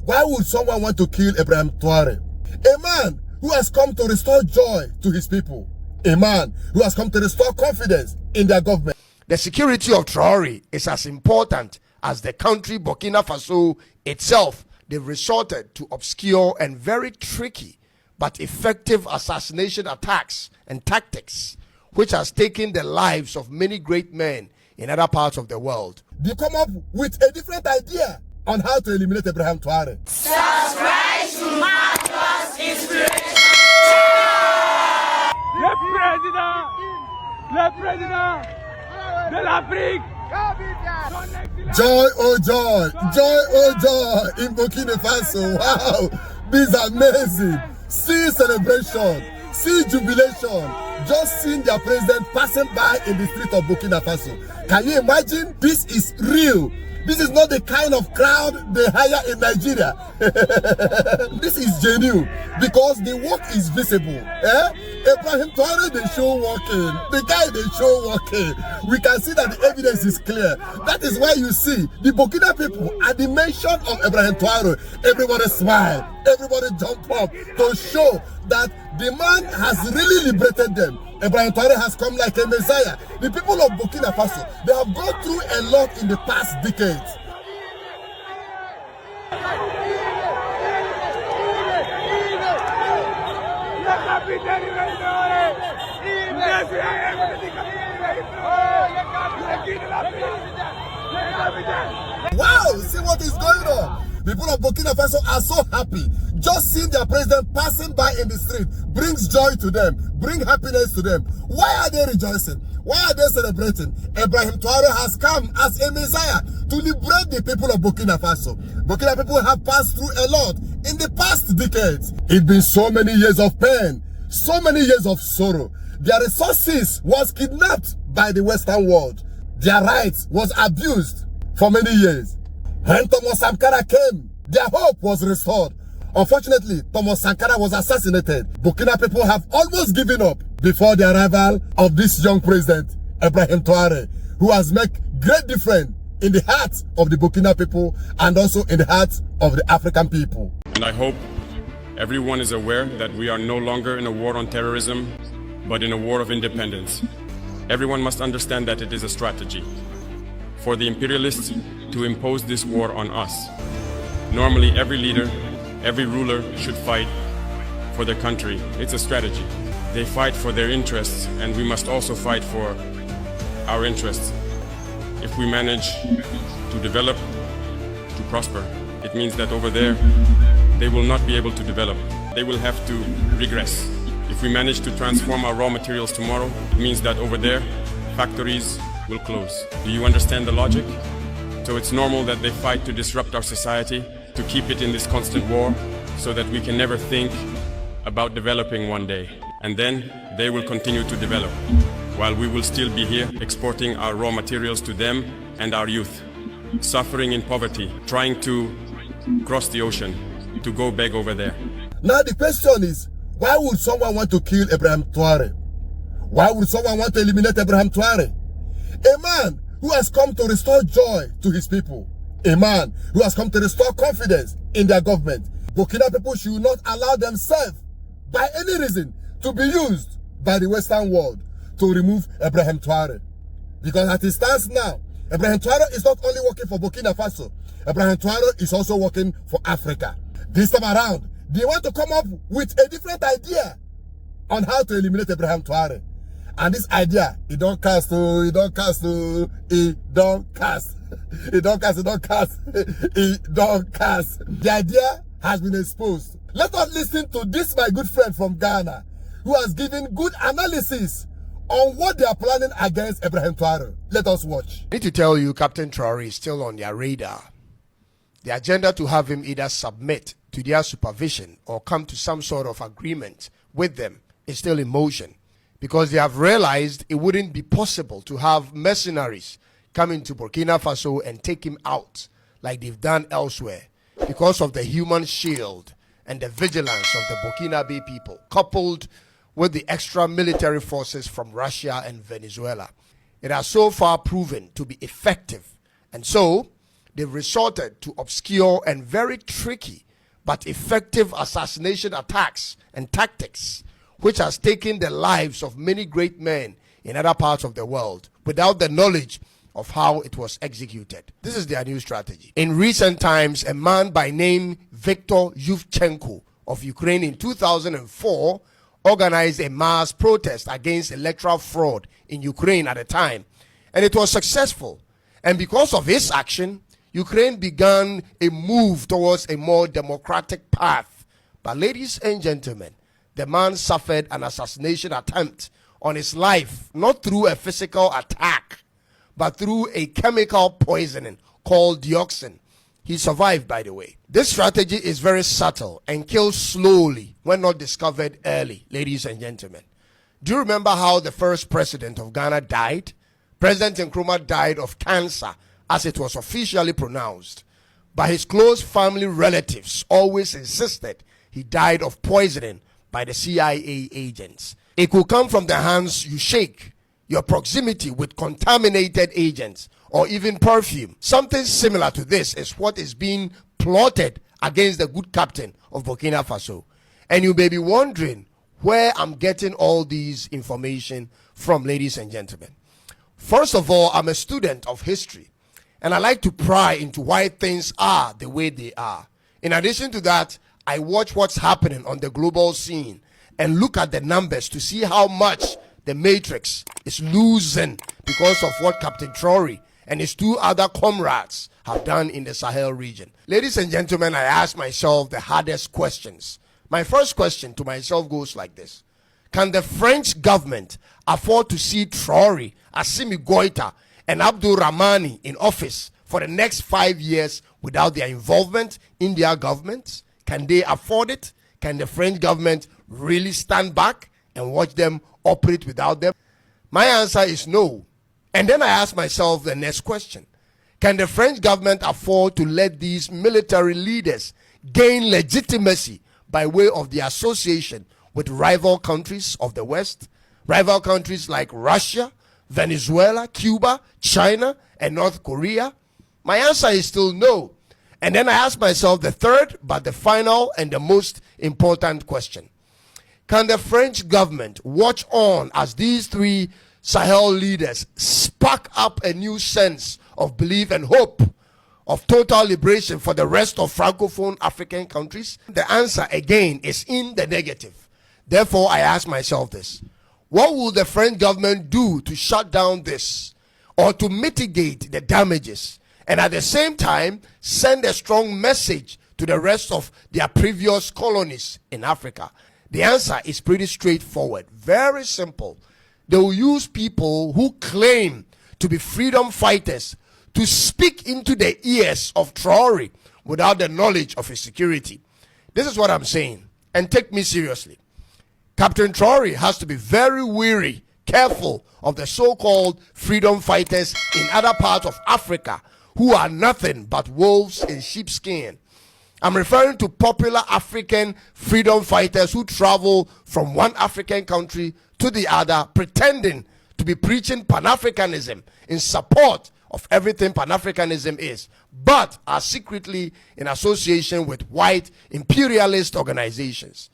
Why would someone want to kill Ibrahim Traore? A man who has come to restore joy to his people. A man who has come to restore confidence in their government. The security of Traore is as important as the country Burkina Faso itself. They've resorted to obscure and very tricky but effective assassination attacks and tactics, which has taken the lives of many great men in other parts of the world. They come up with a different idea on how to eliminate Ibrahim Traore. Subscribe to Marcus Inspiration. Le président de l'Afrique. Joy, oh joy, joy, oh joy in Burkina Faso. Wow, this is amazing. See celebration, see jubilation, just seeing their president passing by in the street of Burkina Faso. Can you imagine? This is real. This is not the kind of crowd they hire in Nigeria. This is genuine because the work is visible. Ibrahim Traore, they show working. The guy, they show working. We can see that the evidence is clear. That is why you see the Burkina people at the mention of Ibrahim Traore, everybody smile, everybody jump up to show that the man has really liberated them. Ibrahim Traore has come like a messiah. The people of Burkina Faso, they have gone through a lot in the past decades. Wow, see what is going on. People of Burkina Faso are so happy. Just seeing their president passing by in the street brings joy to them, bring happiness to them. Why are they rejoicing? Why are they celebrating? Ibrahim Traore has come as a messiah to liberate the people of Burkina Faso. Burkina people have passed through a lot in the past decades. It's been so many years of pain, so many years of sorrow. Their resources was kidnapped by the Western world. Their rights was abused for many years. When Thomas Sankara came, their hope was restored. Unfortunately, Thomas Sankara was assassinated. Burkina people have almost given up before the arrival of this young president, Ibrahim Traore, who has made great difference in the hearts of the Burkina people and also in the hearts of the African people. And I hope everyone is aware that we are no longer in a war on terrorism, but in a war of independence. Everyone must understand that it is a strategy for the imperialists to impose this war on us. Normally, every leader, every ruler should fight for their country. It's a strategy. They fight for their interests, and we must also fight for our interests. If we manage to develop, to prosper, it means that over there, they will not be able to develop. They will have to regress. If we manage to transform our raw materials tomorrow, it means that over there, factories will close. Do you understand the logic? So it's normal that they fight to disrupt our society, to keep it in this constant war, so that we can never think about developing one day. And then they will continue to develop, while we will still be here exporting our raw materials to them and our youth, suffering in poverty, trying to cross the ocean, to go beg over there. Now the question is, why would someone want to kill Ibrahim Traore? Why would someone want to eliminate Ibrahim Traore? A man who has come to restore joy to his people. A man who has come to restore confidence in their government. Burkina people should not allow themselves, by any reason, to be used by the Western world to remove Ibrahim Traore. Because as it stands now, Ibrahim Traore is not only working for Burkina Faso, Ibrahim Traore is also working for Africa. This time around, they want to come up with a different idea on how to eliminate Ibrahim Traore. And this idea, it don't cast. The idea has been exposed. Let us listen to this, my good friend from Ghana, who has given good analysis on what they are planning against Ibrahim Traore. Let us watch. I need to tell you, Captain Traore is still on their radar. The agenda to have him either submit to their supervision or come to some sort of agreement with them is still in motion, because they have realized it wouldn't be possible to have mercenaries come into Burkina Faso and take him out like they've done elsewhere, because of the human shield and the vigilance of the Burkinabe people, coupled with the extra military forces from Russia and Venezuela. It has so far proven to be effective. And so, they've resorted to obscure and very tricky but effective assassination attacks and tactics, which has taken the lives of many great men in other parts of the world without the knowledge of how it was executed. This is their new strategy. In recent times, a man by name Viktor Yushchenko of Ukraine in 2004 organized a mass protest against electoral fraud in Ukraine at the time, and it was successful. And because of his action, Ukraine began a move towards a more democratic path. But ladies and gentlemen, the man suffered an assassination attempt on his life, not through a physical attack, but through a chemical poisoning called dioxin. He survived, by the way. This strategy is very subtle and kills slowly when not discovered early, ladies and gentlemen. Do you remember how the first president of Ghana died? President Nkrumah died of cancer, as it was officially pronounced. But his close family relatives always insisted he died of poisoning by the CIA agents. It could come from the hands you shake, your proximity with contaminated agents, or even perfume. Something similar to this is what is being plotted against the good captain of Burkina Faso. And you may be wondering where I'm getting all these information from, ladies and gentlemen. First of all, I'm a student of history, and I like to pry into why things are the way they are. In addition to that, I watch what's happening on the global scene and look at the numbers to see how much the matrix is losing because of what Captain Traore and his two other comrades have done in the Sahel region. Ladies and gentlemen, I ask myself the hardest questions. My first question to myself goes like this. Can the French government afford to see Traore, Assimi Goïta, and Abdul Rahmani in office for the next 5 years without their involvement in their governments? Can they afford it? Can the French government really stand back and watch them operate without them? My answer is no. And then I ask myself the next question. Can the French government afford to let these military leaders gain legitimacy by way of the association with rival countries of the West? Rival countries like Russia, Venezuela, Cuba, China, and North Korea? My answer is still no. And then I ask myself the third, but the final and the most important question. Can the French government watch on as these three Sahel leaders spark up a new sense of belief and hope of total liberation for the rest of Francophone African countries? The answer again is in the negative. Therefore, I ask myself this. What will the French government do to shut down this or to mitigate the damages and at the same time send a strong message to the rest of their previous colonies in Africa? The answer is pretty straightforward, very simple. They will use people who claim to be freedom fighters to speak into the ears of Traore without the knowledge of his security. This is what I'm saying, and take me seriously. Captain Traore has to be very wary, careful of the so-called freedom fighters in other parts of Africa who are nothing but wolves in sheepskin. I'm referring to popular African freedom fighters who travel from one African country to the other, pretending to be preaching Pan-Africanism in support of everything Pan-Africanism is, but are secretly in association with white imperialist organizations.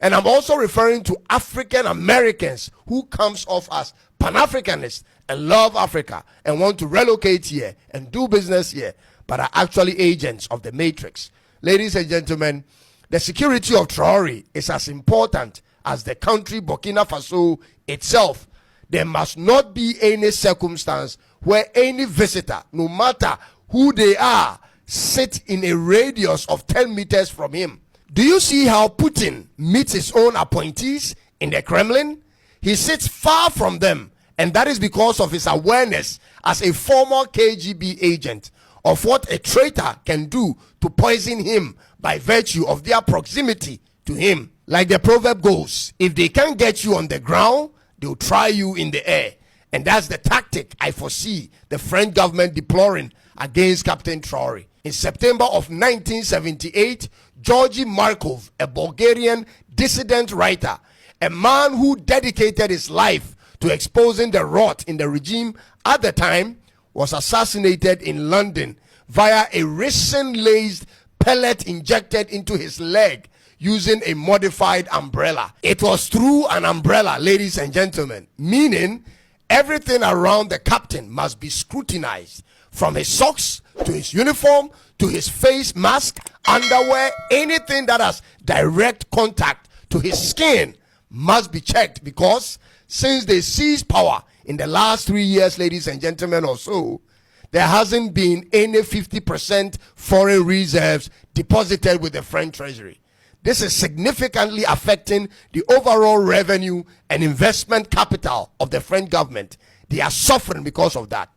And I'm also referring to African Americans who comes off as Pan-Africanists and love Africa and want to relocate here and do business here, but are actually agents of the matrix. Ladies and gentlemen, the security of Traore is as important as the country Burkina Faso itself. There must not be any circumstance where any visitor, no matter who they are, sit in a radius of 10 meters from him. Do you see how Putin meets his own appointees in the Kremlin? He sits far from them, and that is because of his awareness as a former KGB agent of what a traitor can do to poison him by virtue of their proximity to him. Like the proverb goes, if they can't get you on the ground, they'll try you in the air. And that's the tactic I foresee the French government deploring against Captain Traore. In September of 1978, Georgy Markov, a Bulgarian dissident writer, a man who dedicated his life to exposing the rot in the regime at the time, was assassinated in London via a resin-laced pellet injected into his leg using a modified umbrella. It was through an umbrella, ladies and gentlemen, meaning everything around the captain must be scrutinized, from his socks to his uniform to his face mask, underwear, anything that has direct contact to his skin must be checked, because since they seized power in the last 3 years, ladies and gentlemen, or so, there hasn't been any 50% foreign reserves deposited with the French Treasury. This is significantly affecting the overall revenue and investment capital of the French government. They are suffering because of that.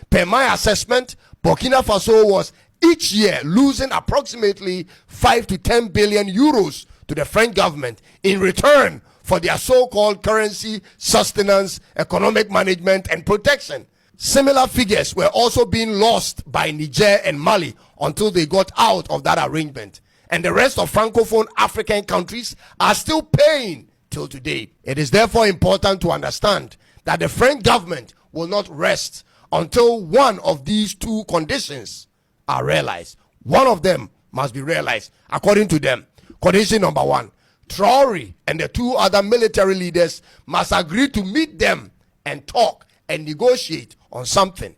Per my assessment, Burkina Faso was each year losing approximately 5 to 10 billion euros to the French government in return for their so-called currency sustenance, economic management, and protection. Similar figures were also being lost by Niger and Mali until they got out of that arrangement. And the rest of Francophone African countries are still paying till today. It is therefore important to understand that the French government will not rest until one of these two conditions are realized. One of them must be realized according to them. Condition number one, Traore and the two other military leaders must agree to meet them and talk and negotiate on something.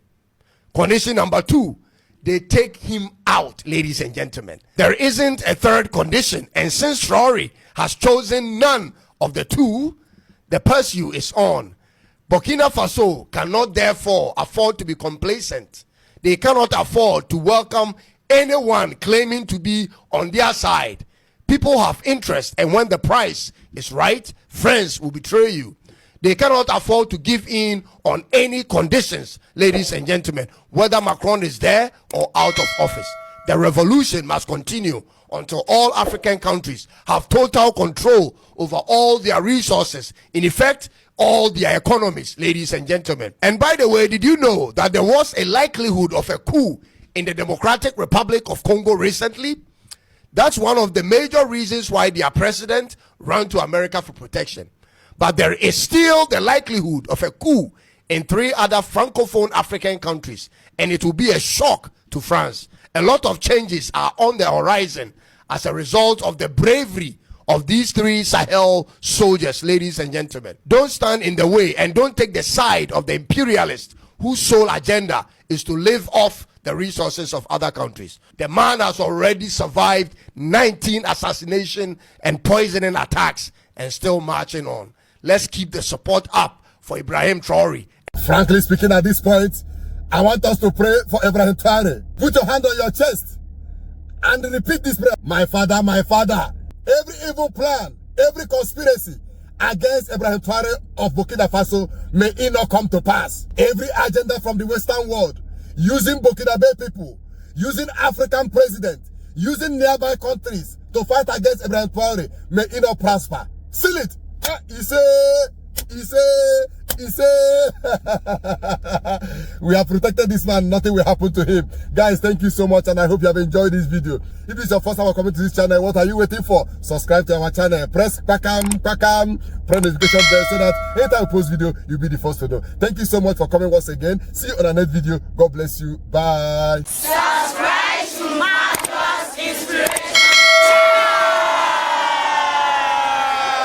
Condition number two, they take him out, ladies and gentlemen. There isn't a third condition, and since Traore has chosen none of the two, the pursuit is on. Burkina Faso cannot therefore afford to be complacent. They cannot afford to welcome anyone claiming to be on their side. People have interest, and when the price is right, friends will betray you. They cannot afford to give in on any conditions, ladies and gentlemen, whether Macron is there or out of office. The revolution must continue until all African countries have total control over all their resources, in effect, all their economies, ladies and gentlemen. And by the way, did you know that there was a likelihood of a coup in the Democratic Republic of Congo recently? That's one of the major reasons why their president ran to America for protection. But there is still the likelihood of a coup in 3 other Francophone African countries, and it will be a shock to France. A lot of changes are on the horizon as a result of the bravery of these 3 Sahel soldiers, ladies and gentlemen. Don't stand in the way and don't take the side of the imperialists whose sole agenda is to live off the resources of other countries. The man has already survived 19 assassination and poisoning attacks and still marching on. Let's keep the support up for Ibrahim Traore. Frankly speaking, at this point, I want us to pray for Ibrahim Traore. Put your hand on your chest and repeat this prayer. My Father, every evil plan, every conspiracy against Ibrahim Traore of Burkina Faso, may it not come to pass. Every agenda from the Western world, using Burkinabe people, using African president, using nearby countries to fight against Ibrahim Traore, may it not prosper. Seal it. He say, we have protected this man, nothing will happen to him. Guys, thank you so much, and I hope you have enjoyed this video. If it's your first time coming to this channel, what are you waiting for? Subscribe to our channel, press pakam, press notification bell so that anytime I post video, you'll be the first to know. Thank you so much for coming once again. See you on our next video. God bless you. Bye.